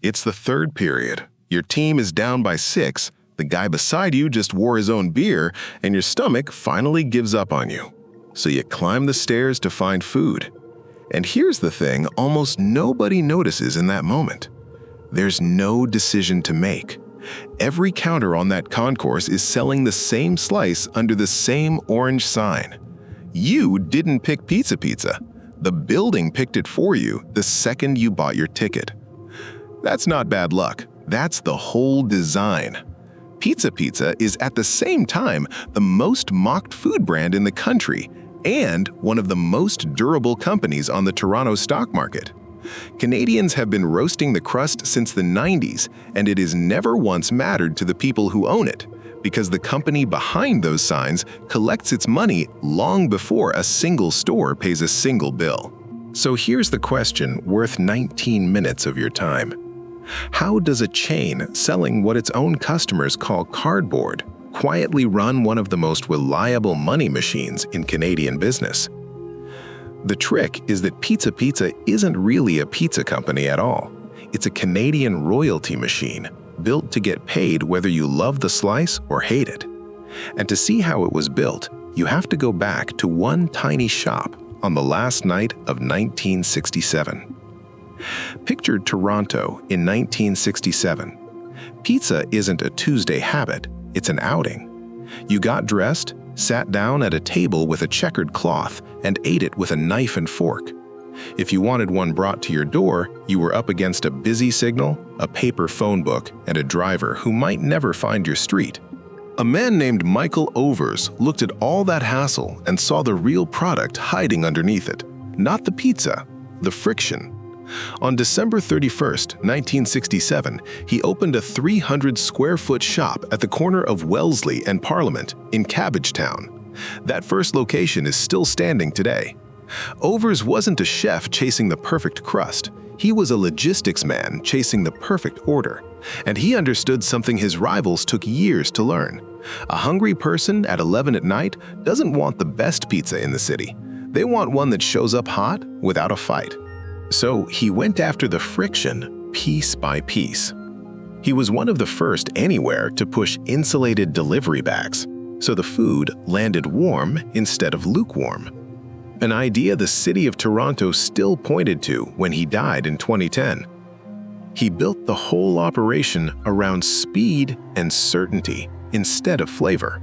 It's the third period. Your team is down by 6, the guy beside you just wore his own beer, and your stomach finally gives up on you. So you climb the stairs to find food. And here's the thing almost nobody notices in that moment. There's no decision to make. Every counter on that concourse is selling the same slice under the same orange sign. You didn't pick Pizza. The building picked it for you the second you bought your ticket. That's not bad luck. That's the whole design. Pizza is at the same time the most mocked food brand in the country and one of the most durable companies on the Toronto stock market. Canadians have been roasting the crust since the 90s, and it has never once mattered to the people who own it, because the company behind those signs collects its money long before a single store pays a single bill. So here's the question worth 19 minutes of your time. How does a chain selling what its own customers call cardboard quietly run one of the most reliable money machines in Canadian business? The trick is that Pizza isn't really a pizza company at all. It's a Canadian royalty machine, built to get paid whether you love the slice or hate it. And to see how it was built, you have to go back to one tiny shop on the last night of 1967. Picture Toronto in 1967. Pizza isn't a Tuesday habit, it's an outing. You got dressed, sat down at a table with a checkered cloth, and ate it with a knife and fork. If you wanted one brought to your door, you were up against a busy signal, a paper phone book, and a driver who might never find your street. A man named Michael Overs looked at all that hassle and saw the real product hiding underneath it. Not the pizza, the friction. On December 31st, 1967, he opened a 300-square-foot shop at the corner of Wellesley and Parliament in Cabbagetown. That first location is still standing today. Overs wasn't a chef chasing the perfect crust. He was a logistics man chasing the perfect order. And he understood something his rivals took years to learn. A hungry person at 11 at night doesn't want the best pizza in the city. They want one that shows up hot without a fight. So he went after the friction piece by piece. He was one of the first anywhere to push insulated delivery bags, so the food landed warm instead of lukewarm. An idea the city of Toronto still pointed to when he died in 2010. He built the whole operation around speed and certainty instead of flavor.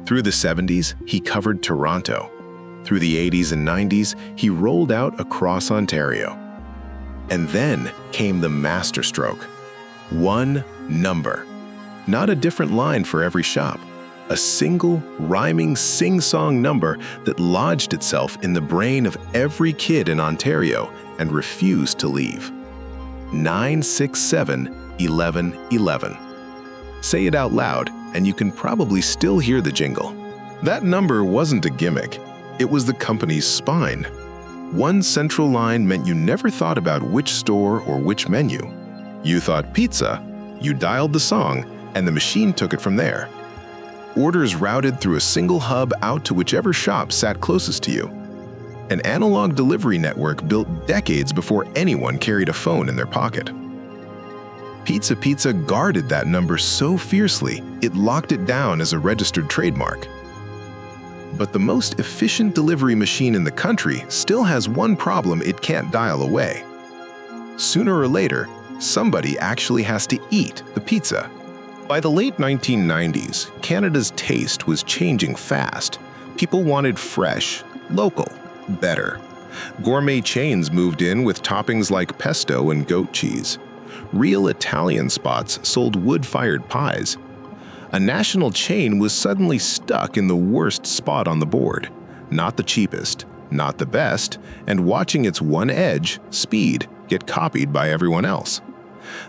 Through the 70s, he covered Toronto. Through the 80s and 90s, he rolled out across Ontario. And then came the masterstroke. One number. Not a different line for every shop. A single, rhyming sing-song number that lodged itself in the brain of every kid in Ontario and refused to leave. 967-1111. Say it out loud, and you can probably still hear the jingle. That number wasn't a gimmick. It was the company's spine. One central line meant you never thought about which store or which menu. You thought pizza, you dialed the song, and the machine took it from there. Orders routed through a single hub out to whichever shop sat closest to you. An analog delivery network built decades before anyone carried a phone in their pocket. Pizza guarded that number so fiercely, it locked it down as a registered trademark. But the most efficient delivery machine in the country still has one problem it can't dial away. Sooner or later, somebody actually has to eat the pizza. By the late 1990s, Canada's taste was changing fast. People wanted fresh, local, better. Gourmet chains moved in with toppings like pesto and goat cheese. Real Italian spots sold wood-fired pies. A national chain was suddenly stuck in the worst spot on the board. Not the cheapest, not the best, and watching its one edge, speed, get copied by everyone else.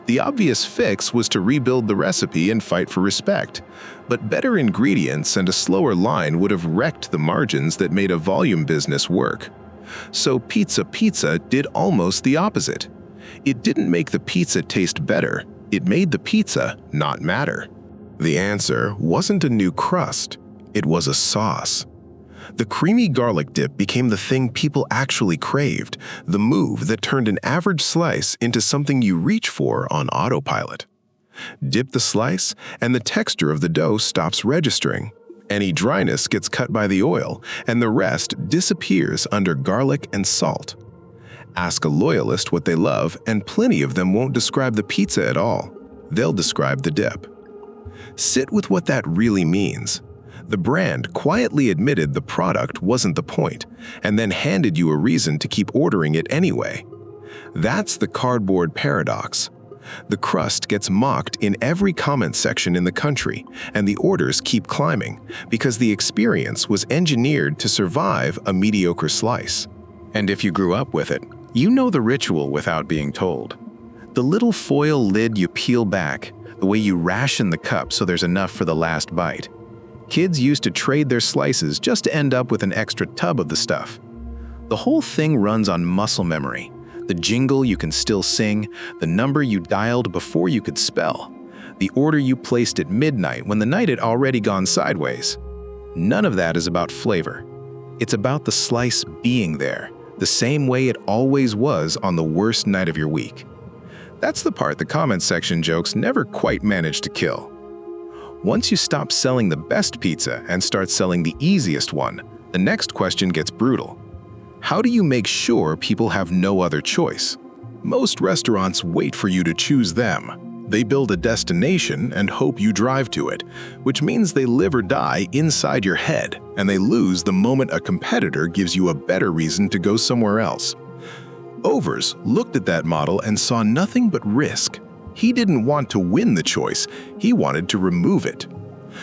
The obvious fix was to rebuild the recipe and fight for respect, but better ingredients and a slower line would have wrecked the margins that made a volume business work. So Pizza did almost the opposite. It didn't make the pizza taste better, it made the pizza not matter. The answer wasn't a new crust, it was a sauce. The creamy garlic dip became the thing people actually craved, the move that turned an average slice into something you reach for on autopilot. Dip the slice, and the texture of the dough stops registering. Any dryness gets cut by the oil, and the rest disappears under garlic and salt. Ask a loyalist what they love, and plenty of them won't describe the pizza at all. They'll describe the dip. Sit with what that really means. The brand quietly admitted the product wasn't the point, and then handed you a reason to keep ordering it anyway. That's the cardboard paradox. The crust gets mocked in every comment section in the country, and the orders keep climbing because the experience was engineered to survive a mediocre slice. And if you grew up with it, you know the ritual without being told. The little foil lid you peel back, the way you ration the cup so there's enough for the last bite. Kids used to trade their slices just to end up with an extra tub of the stuff. The whole thing runs on muscle memory. The jingle you can still sing, the number you dialed before you could spell, the order you placed at midnight when the night had already gone sideways. None of that is about flavor. It's about the slice being there, the same way it always was on the worst night of your week. That's the part the comment section jokes never quite managed to kill. Once you stop selling the best pizza and start selling the easiest one, the next question gets brutal. How do you make sure people have no other choice? Most restaurants wait for you to choose them. They build a destination and hope you drive to it, which means they live or die inside your head, and they lose the moment a competitor gives you a better reason to go somewhere else. Overs looked at that model and saw nothing but risk. He didn't want to win the choice, he wanted to remove it.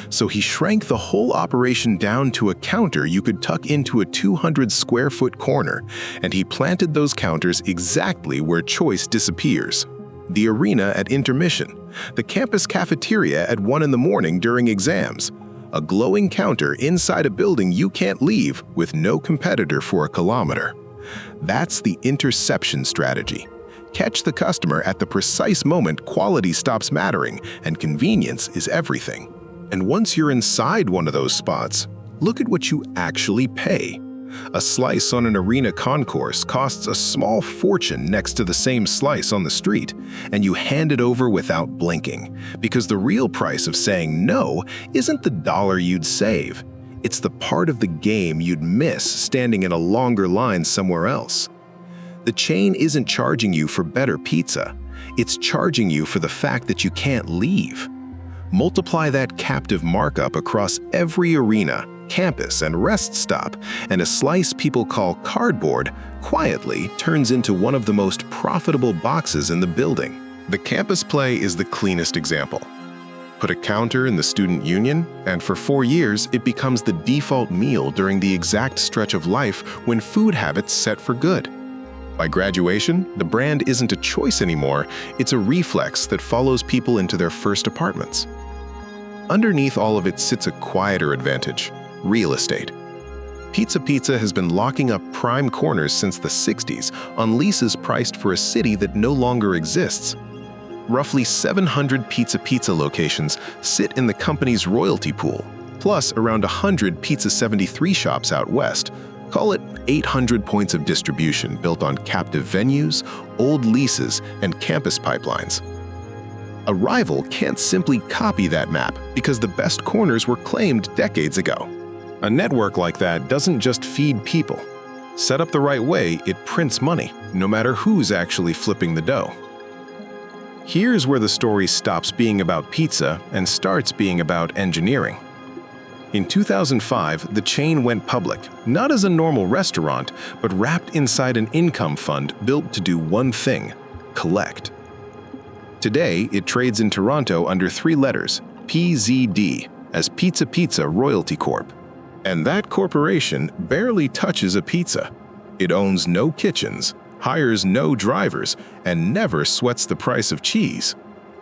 So he shrank the whole operation down to a counter you could tuck into a 200-square-foot corner, and he planted those counters exactly where choice disappears. The arena at intermission, the campus cafeteria at 1 in the morning during exams, a glowing counter inside a building you can't leave with no competitor for a kilometer. That's the interception strategy. Catch the customer at the precise moment quality stops mattering and convenience is everything. And once you're inside one of those spots, look at what you actually pay. A slice on an arena concourse costs a small fortune next to the same slice on the street, and you hand it over without blinking, because the real price of saying no isn't the dollar you'd save. It's the part of the game you'd miss standing in a longer line somewhere else. The chain isn't charging you for better pizza. It's charging you for the fact that you can't leave. Multiply that captive markup across every arena, campus, and rest stop, and a slice people call cardboard quietly turns into one of the most profitable boxes in the building. The campus play is the cleanest example. Put a counter in the student union, and for 4 years it becomes the default meal during the exact stretch of life when food habits set for good. By graduation, the brand isn't a choice anymore, it's a reflex that follows people into their first apartments. Underneath all of it sits a quieter advantage: real estate. Pizza has been locking up prime corners since the 60s on leases priced for a city that no longer exists. Roughly 700 Pizza locations sit in the company's royalty pool, plus around 100 Pizza 73 shops out west. Call it 800 points of distribution built on captive venues, old leases, and campus pipelines. A rival can't simply copy that map because the best corners were claimed decades ago. A network like that doesn't just feed people. Set up the right way, it prints money, no matter who's actually flipping the dough. Here's where the story stops being about pizza and starts being about engineering. In 2005, the chain went public, not as a normal restaurant, but wrapped inside an income fund built to do one thing: collect. Today, it trades in Toronto under 3 letters, PZD, as Pizza Royalty Corp. And that corporation barely touches a pizza. It owns no kitchens, hires no drivers, and never sweats the price of cheese.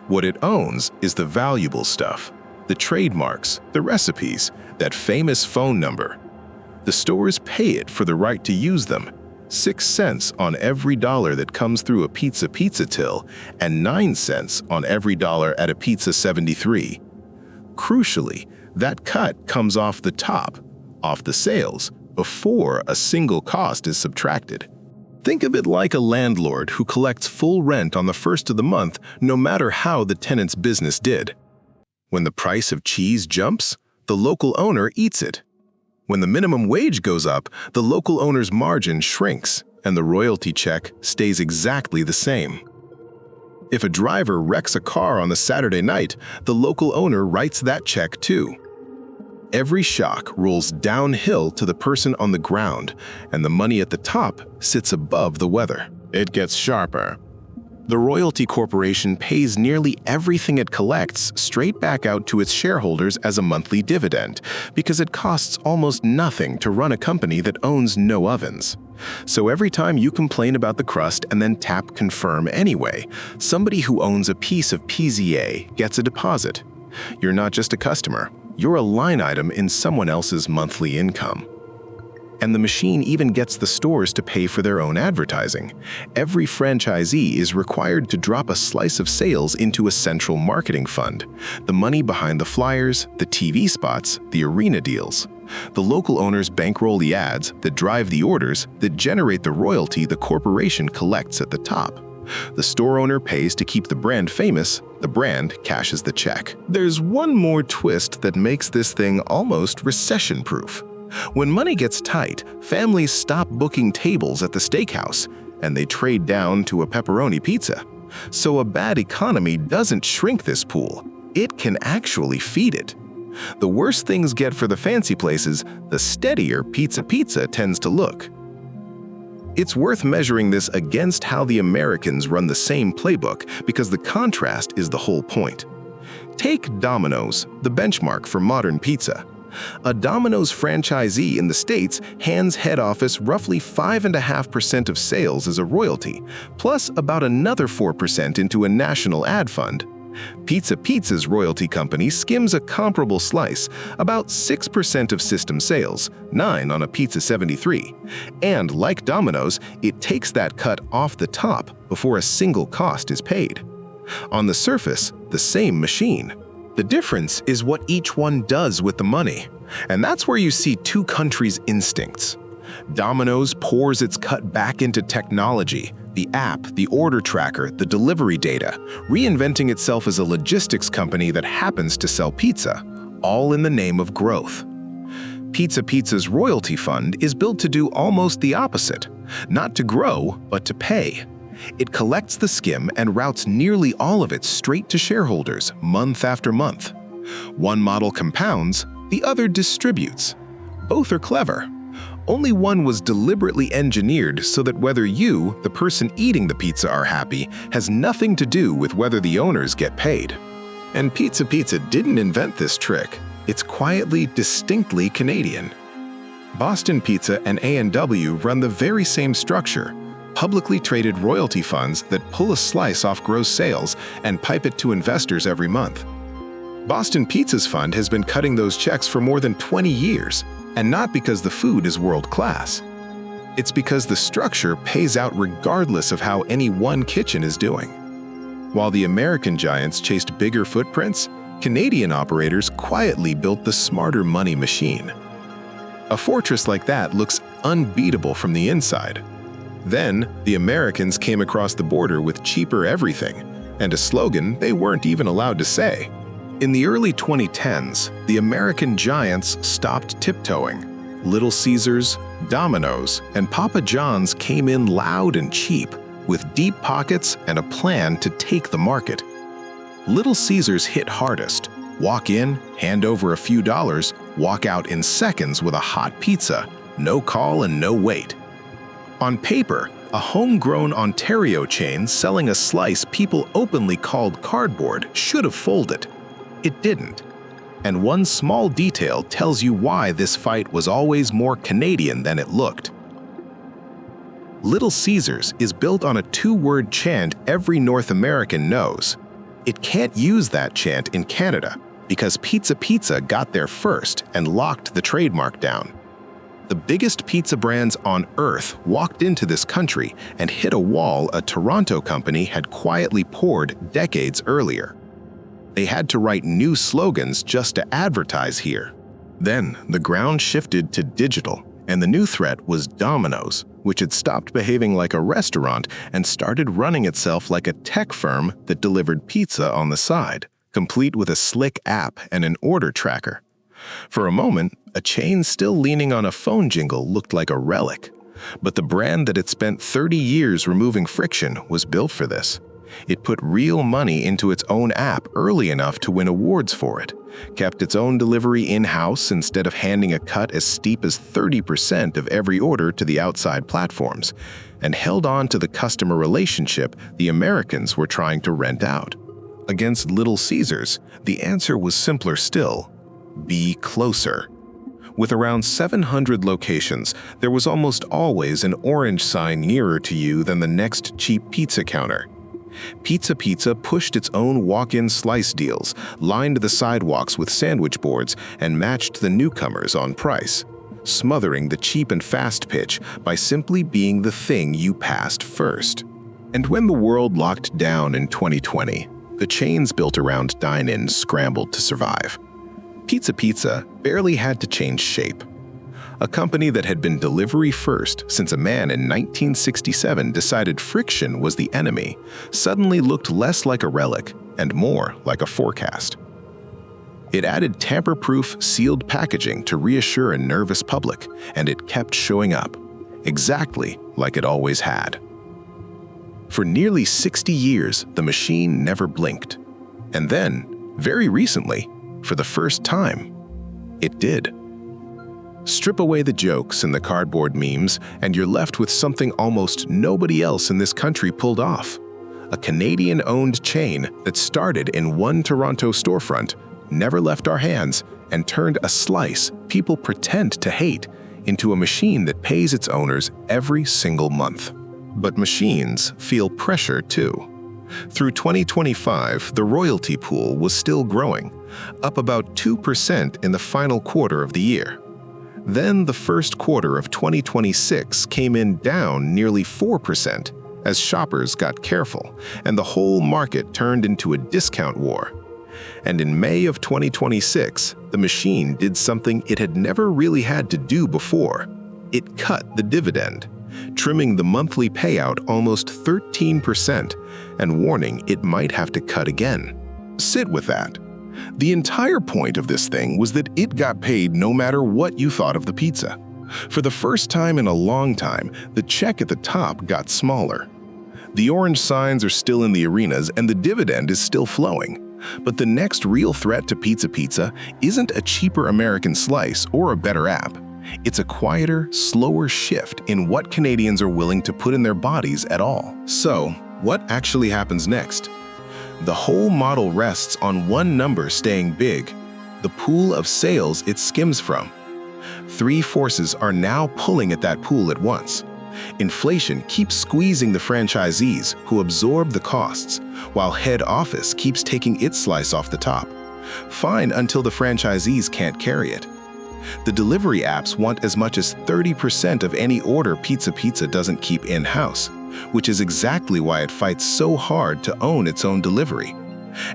What it owns is the valuable stuff: the trademarks, the recipes, that famous phone number. The stores pay it for the right to use them. 6 cents on every dollar that comes through a pizza till, and 9 cents on every dollar at a Pizza 73. Crucially, that cut comes off the top. off the sales before a single cost is subtracted. Think of it like a landlord who collects full rent on the first of the month no matter how the tenant's business did. When the price of cheese jumps, the local owner eats it. When the minimum wage goes up, the local owner's margin shrinks and the royalty check stays exactly the same. If a driver wrecks a car on a Saturday night, the local owner writes that check too. Every shock rolls downhill to the person on the ground, and the money at the top sits above the weather. It gets sharper. The royalty corporation pays nearly everything it collects straight back out to its shareholders as a monthly dividend because it costs almost nothing to run a company that owns no ovens. So every time you complain about the crust and then tap confirm anyway, somebody who owns a piece of pizzeria gets a deposit. You're not just a customer. You're a line item in someone else's monthly income. And the machine even gets the stores to pay for their own advertising. Every franchisee is required to drop a slice of sales into a central marketing fund. The money behind the flyers, the TV spots, the arena deals. The local owners bankroll the ads that drive the orders that generate the royalty the corporation collects at the top. The store owner pays to keep the brand famous, the brand cashes the check. There's one more twist that makes this thing almost recession-proof. When money gets tight, families stop booking tables at the steakhouse, and they trade down to a pepperoni pizza. So a bad economy doesn't shrink this pool, it can actually feed it. The worse things get for the fancy places, the steadier pizza tends to look. It's worth measuring this against how the Americans run the same playbook because the contrast is the whole point. Take Domino's, the benchmark for modern pizza. A Domino's franchisee in the States hands head office roughly 5.5% of sales as a royalty, plus about another 4% into a national ad fund. Pizza's royalty company skims a comparable slice, about 6% of system sales, 9 on a Pizza 73. And like Domino's, it takes that cut off the top before a single cost is paid. On the surface, the same machine. The difference is what each one does with the money. And that's where you see two countries' instincts. Domino's pours its cut back into technology, the app, the order tracker, the delivery data, reinventing itself as a logistics company that happens to sell pizza, all in the name of growth. Pizza's royalty fund is built to do almost the opposite, not to grow, but to pay. It collects the skim and routes nearly all of it straight to shareholders, month after month. One model compounds, the other distributes. Both are clever. Only one was deliberately engineered so that whether you, the person eating the pizza, are happy has nothing to do with whether the owners get paid. And Pizza didn't invent this trick. It's quietly, distinctly Canadian. Boston Pizza and A&W run the very same structure, publicly traded royalty funds that pull a slice off gross sales and pipe it to investors every month. Boston Pizza's fund has been cutting those checks for more than 20 years, and not because the food is world-class. It's because the structure pays out regardless of how any one kitchen is doing. While the American giants chased bigger footprints, Canadian operators quietly built the smarter money machine. A fortress like that looks unbeatable from the inside. Then, the Americans came across the border with cheaper everything, and a slogan they weren't even allowed to say. In the early 2010s, the American giants stopped tiptoeing. Little Caesars, Domino's, and Papa John's came in loud and cheap, with deep pockets and a plan to take the market. Little Caesars hit hardest. Walk in, hand over a few dollars, walk out in seconds with a hot pizza, no call and no wait. On paper, a homegrown Ontario chain selling a slice people openly called cardboard should have folded. It didn't. And one small detail tells you why this fight was always more Canadian than it looked. Little Caesars is built on a two-word chant every North American knows. It can't use that chant in Canada because Pizza got there first and locked the trademark down. The biggest pizza brands on Earth walked into this country and hit a wall a Toronto company had quietly poured decades earlier. They had to write new slogans just to advertise here. Then the ground shifted to digital, and the new threat was Domino's, which had stopped behaving like a restaurant and started running itself like a tech firm that delivered pizza on the side, complete with a slick app and an order tracker. For a moment, a chain still leaning on a phone jingle looked like a relic, but the brand that had spent 30 years removing friction was built for this. It put real money into its own app early enough to win awards for it, kept its own delivery in-house instead of handing a cut as steep as 30% of every order to the outside platforms, and held on to the customer relationship the Americans were trying to rent out. Against Little Caesars, the answer was simpler still: be closer. With around 700 locations, there was almost always an orange sign nearer to you than the next cheap pizza counter. Pizza Pizza pushed its own walk-in slice deals, lined the sidewalks with sandwich boards, and matched the newcomers on price, smothering the cheap and fast pitch by simply being the thing you passed first. And when the world locked down in 2020, the chains built around dine-in scrambled to survive. Pizza Pizza barely had to change shape. A company that had been delivery first since a man in 1967 decided friction was the enemy suddenly looked less like a relic and more like a forecast. It added tamper-proof sealed packaging to reassure a nervous public, and it kept showing up, exactly like it always had. For nearly 60 years, the machine never blinked. And then, very recently, for the first time, it did. Strip away the jokes and the cardboard memes, and you're left with something almost nobody else in this country pulled off. A Canadian-owned chain that started in one Toronto storefront, never left our hands, and turned a slice people pretend to hate into a machine that pays its owners every single month. But machines feel pressure too. Through 2025, the royalty pool was still growing, up about 2% in the final quarter of the year. Then the first quarter of 2026 came in down nearly 4% as shoppers got careful and the whole market turned into a discount war. And in May of 2026, the machine did something it had never really had to do before. It cut the dividend, trimming the monthly payout almost 13% and warning it might have to cut again. Sit with that. The entire point of this thing was that it got paid no matter what you thought of the pizza. For the first time in a long time, the check at the top got smaller. The orange signs are still in the arenas and the dividend is still flowing. But the next real threat to Pizza Pizza isn't a cheaper American slice or a better app. It's a quieter, slower shift in what Canadians are willing to put in their bodies at all. So, what actually happens next? The whole model rests on one number staying big, the pool of sales it skims from. Three forces are now pulling at that pool at once. Inflation keeps squeezing the franchisees who absorb the costs, while head office keeps taking its slice off the top. Fine until the franchisees can't carry it. The delivery apps want as much as 30% of any order Pizza Pizza doesn't keep in-house, which is exactly why it fights so hard to own its own delivery.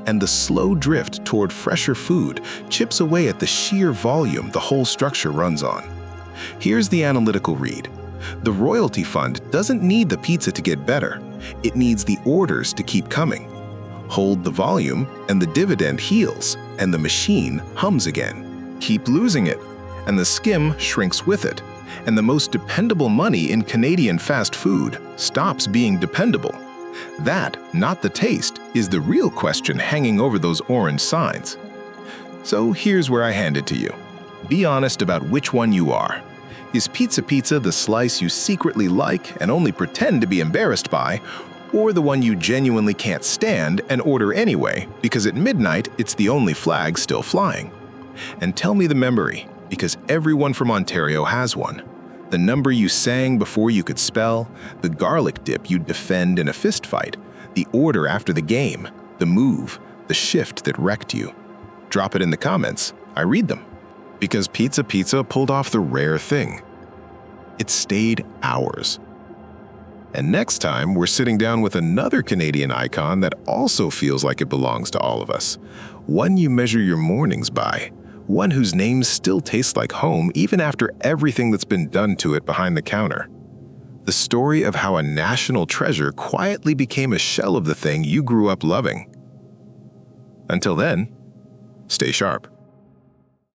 And the slow drift toward fresher food chips away at the sheer volume the whole structure runs on. Here's the analytical read. The royalty fund doesn't need the pizza to get better. It needs the orders to keep coming. Hold the volume, and the dividend heals, and the machine hums again. Keep losing it, and the skim shrinks with it. And the most dependable money in Canadian fast food stops being dependable. That, not the taste, is the real question hanging over those orange signs. So here's where I hand it to you. Be honest about which one you are. Is Pizza Pizza the slice you secretly like and only pretend to be embarrassed by, or the one you genuinely can't stand and order anyway because at midnight it's the only flag still flying? And tell me the memory, because everyone from Ontario has one. The number you sang before you could spell, the garlic dip you'd defend in a fistfight, the order after the game, the move, the shift that wrecked you. Drop it in the comments. I read them. Because Pizza Pizza pulled off the rare thing. It stayed hours. And next time, we're sitting down with another Canadian icon that also feels like it belongs to all of us. One you measure your mornings by. one whose name still tastes like home even after everything that's been done to it behind the counter. The story of how a national treasure quietly became a shell of the thing you grew up loving. Until then, stay sharp.